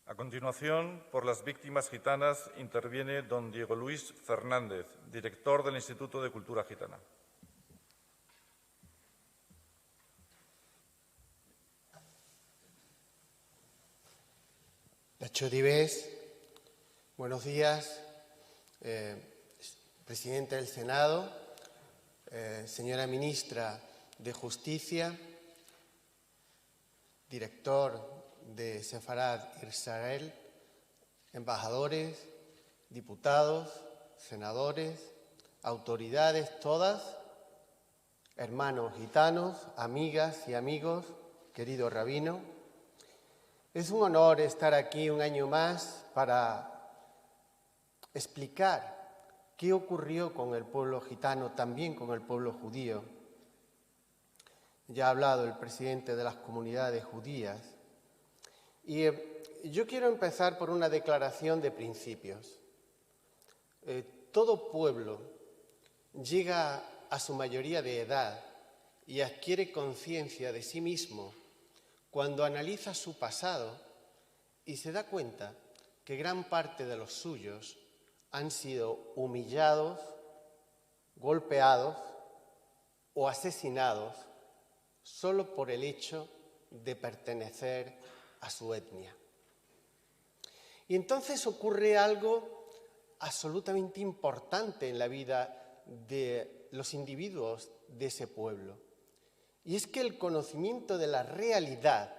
A continuación, por las víctimas gitanas, interviene don Diego Luis Fernández, director del Instituto de Cultura Gitana. Nacho Dibés, buenos días, presidente del Senado, señora ministra de Justicia, director de Sefarad Israel, embajadores, diputados, senadores, autoridades todas, hermanos gitanos, amigas y amigos, querido rabino. Es un honor estar aquí un año más para explicar qué ocurrió con el pueblo gitano, también con el pueblo judío. Ya ha hablado el presidente de las comunidades judías. Y yo quiero empezar por una declaración de principios. Todo pueblo llega a su mayoría de edad y adquiere conciencia de sí mismo cuando analiza su pasado y se da cuenta que gran parte de los suyos han sido humillados, golpeados o asesinados solo por el hecho de pertenecer a su etnia. Y entonces ocurre algo absolutamente importante en la vida de los individuos de ese pueblo. Y es que el conocimiento de la realidad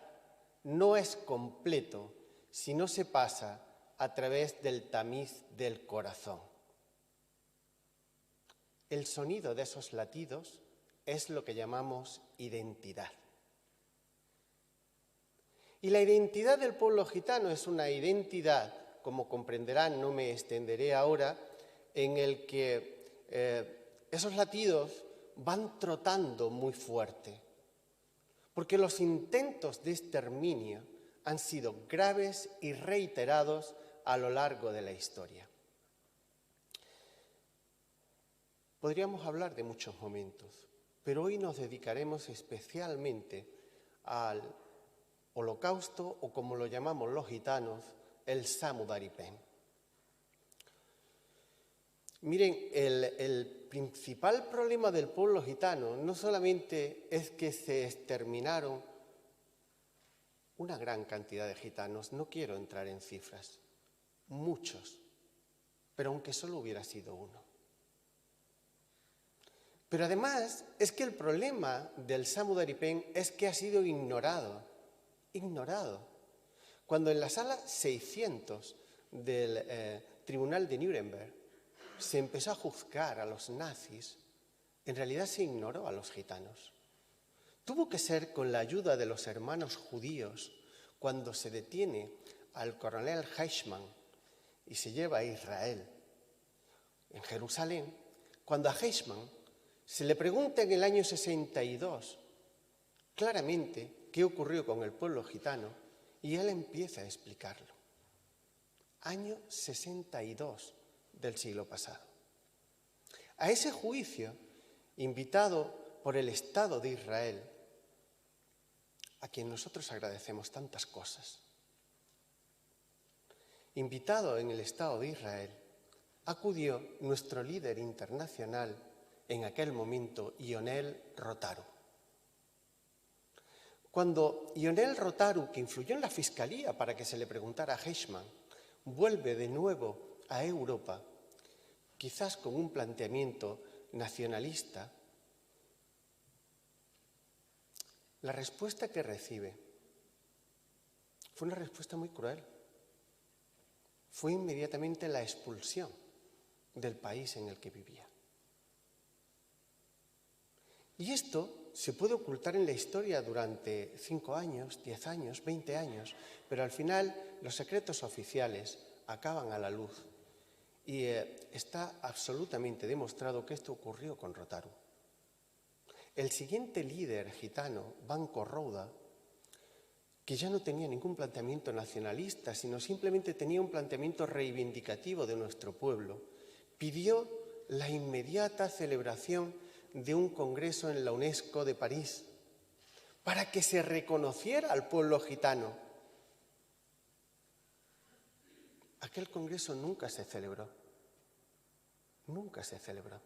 no es completo si no se pasa a través del tamiz del corazón. El sonido de esos latidos es lo que llamamos identidad. Y la identidad del pueblo gitano es una identidad, como comprenderán, no me extenderé ahora, en el que esos latidos van trotando muy fuerte, porque los intentos de exterminio han sido graves y reiterados a lo largo de la historia. Podríamos hablar de muchos momentos, pero hoy nos dedicaremos especialmente al Holocausto, o como lo llamamos los gitanos, el Samudaripen. Miren, el principal problema del pueblo gitano no solamente es que se exterminaron una gran cantidad de gitanos, no quiero entrar en cifras, muchos, pero aunque solo hubiera sido uno. Pero además es que el problema del Samudaripen es que ha sido ignorado. Cuando en la sala 600 del Tribunal de Nuremberg se empezó a juzgar a los nazis, en realidad se ignoró a los gitanos. Tuvo que ser con la ayuda de los hermanos judíos cuando se detiene al coronel Eichmann y se lleva a Israel, en Jerusalén, cuando a Eichmann se le pregunta en el año 62 claramente qué ocurrió con el pueblo gitano y él empieza a explicarlo. Año 62 del siglo pasado. A ese juicio, invitado por el Estado de Israel, a quien nosotros agradecemos tantas cosas, invitado en el Estado de Israel, acudió nuestro líder internacional en aquel momento, Ionel Rotaru. Cuando Ionel Rotaru, que influyó en la Fiscalía para que se le preguntara a Eichmann, vuelve de nuevo a Europa, quizás con un planteamiento nacionalista, la respuesta que recibe fue una respuesta muy cruel. Fue inmediatamente la expulsión del país en el que vivía. Y esto se puede ocultar en la historia durante 5 años, 10 años, 20 años, pero al final los secretos oficiales acaban a la luz. Y está absolutamente demostrado que esto ocurrió con Rotaru. El siguiente líder gitano, Banco Rouda, que ya no tenía ningún planteamiento nacionalista, sino simplemente tenía un planteamiento reivindicativo de nuestro pueblo, pidió la inmediata celebración de un congreso en la UNESCO de París para que se reconociera al pueblo gitano. aquel congreso nunca se celebró. Nunca se celebró.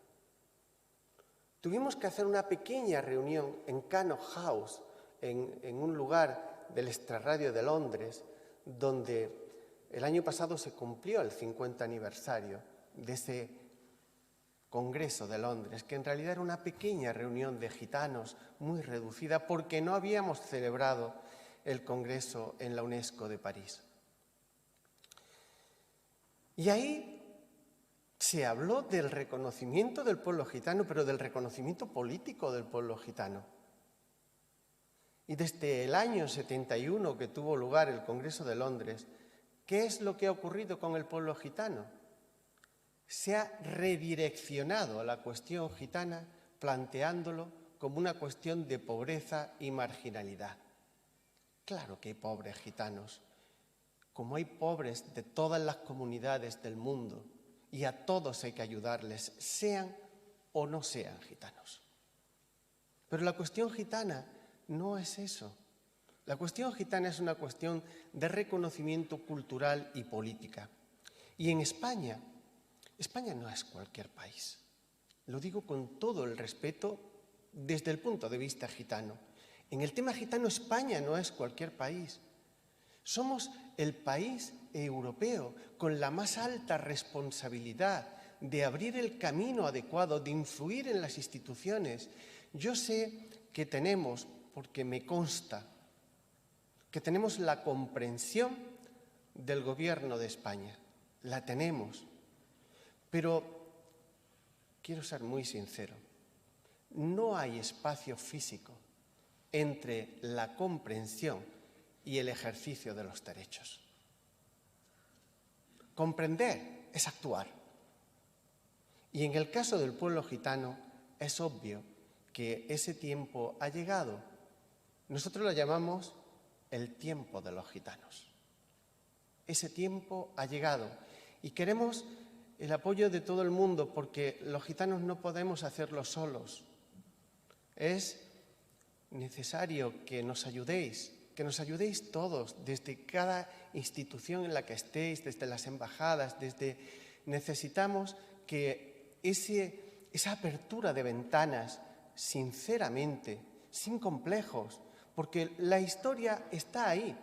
Tuvimos que hacer una pequeña reunión en Cano House, en un lugar del extrarradio de Londres, donde el año pasado se cumplió el 50 aniversario de ese Congreso de Londres, que en realidad era una pequeña reunión de gitanos muy reducida porque no habíamos celebrado el Congreso en la UNESCO de París. Y ahí se habló del reconocimiento del pueblo gitano, pero del reconocimiento político del pueblo gitano. Y desde el año 71 que tuvo lugar el Congreso de Londres, ¿qué es lo que ha ocurrido con el pueblo gitano? Se ha redireccionado a la cuestión gitana planteándolo como una cuestión de pobreza y marginalidad. Claro que hay pobres gitanos, como hay pobres de todas las comunidades del mundo, y a todos hay que ayudarles, sean o no sean gitanos. Pero la cuestión gitana no es eso. La cuestión gitana es una cuestión de reconocimiento cultural y política. Y en España no es cualquier país. Lo digo con todo el respeto desde el punto de vista gitano. En el tema gitano, España no es cualquier país. Somos el país europeo con la más alta responsabilidad de abrir el camino adecuado, de influir en las instituciones. Yo sé que tenemos, porque me consta, que tenemos la comprensión del Gobierno de España. La tenemos. Pero quiero ser muy sincero. No hay espacio físico entre la comprensión y el ejercicio de los derechos. Comprender es actuar. Y en el caso del pueblo gitano es obvio que ese tiempo ha llegado. Nosotros lo llamamos el tiempo de los gitanos. Ese tiempo ha llegado y queremos el apoyo de todo el mundo porque los gitanos no podemos hacerlo solos. Es necesario que nos ayudéis todos, desde cada institución en la que estéis, desde las embajadas, necesitamos que esa apertura de ventanas, sinceramente, sin complejos, porque la historia está ahí,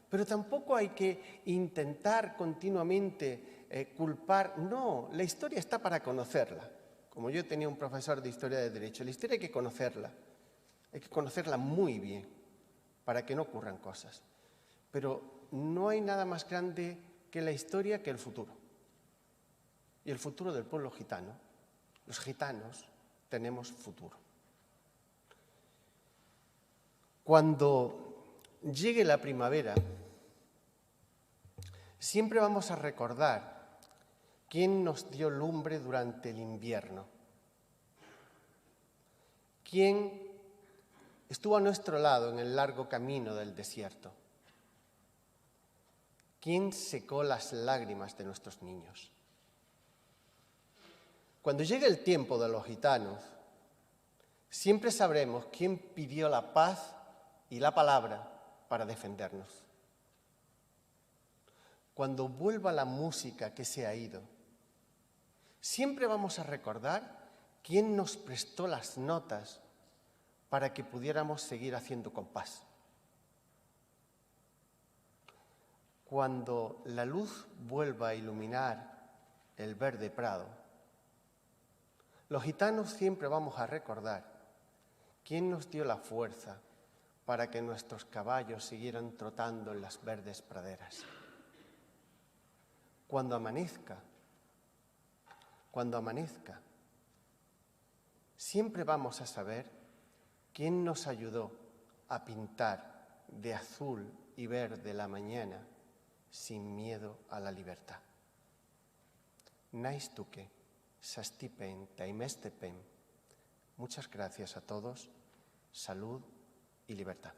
pero tampoco hay que intentar continuamente culpar. No, la historia está para conocerla. Como yo tenía un profesor de Historia de Derecho, la historia hay que conocerla muy bien para que no ocurran cosas. Pero no hay nada más grande que la historia que el futuro. Y el futuro del pueblo gitano, los gitanos, tenemos futuro. Cuando llegue la primavera, siempre vamos a recordar quién nos dio lumbre durante el invierno, quién estuvo a nuestro lado en el largo camino del desierto, quién secó las lágrimas de nuestros niños. Cuando llegue el tiempo de los gitanos, siempre sabremos quién pidió la paz y la palabra para defendernos. Cuando vuelva la música que se ha ido, siempre vamos a recordar quién nos prestó las notas para que pudiéramos seguir haciendo compás. Cuando la luz vuelva a iluminar el verde prado, los gitanos siempre vamos a recordar quién nos dio la fuerza para que nuestros caballos siguieran trotando en las verdes praderas. Cuando amanezca, siempre vamos a saber quién nos ayudó a pintar de azul y verde la mañana sin miedo a la libertad. Naistuke, sastipen, taimestepen. Muchas gracias a todos. Salud y libertad.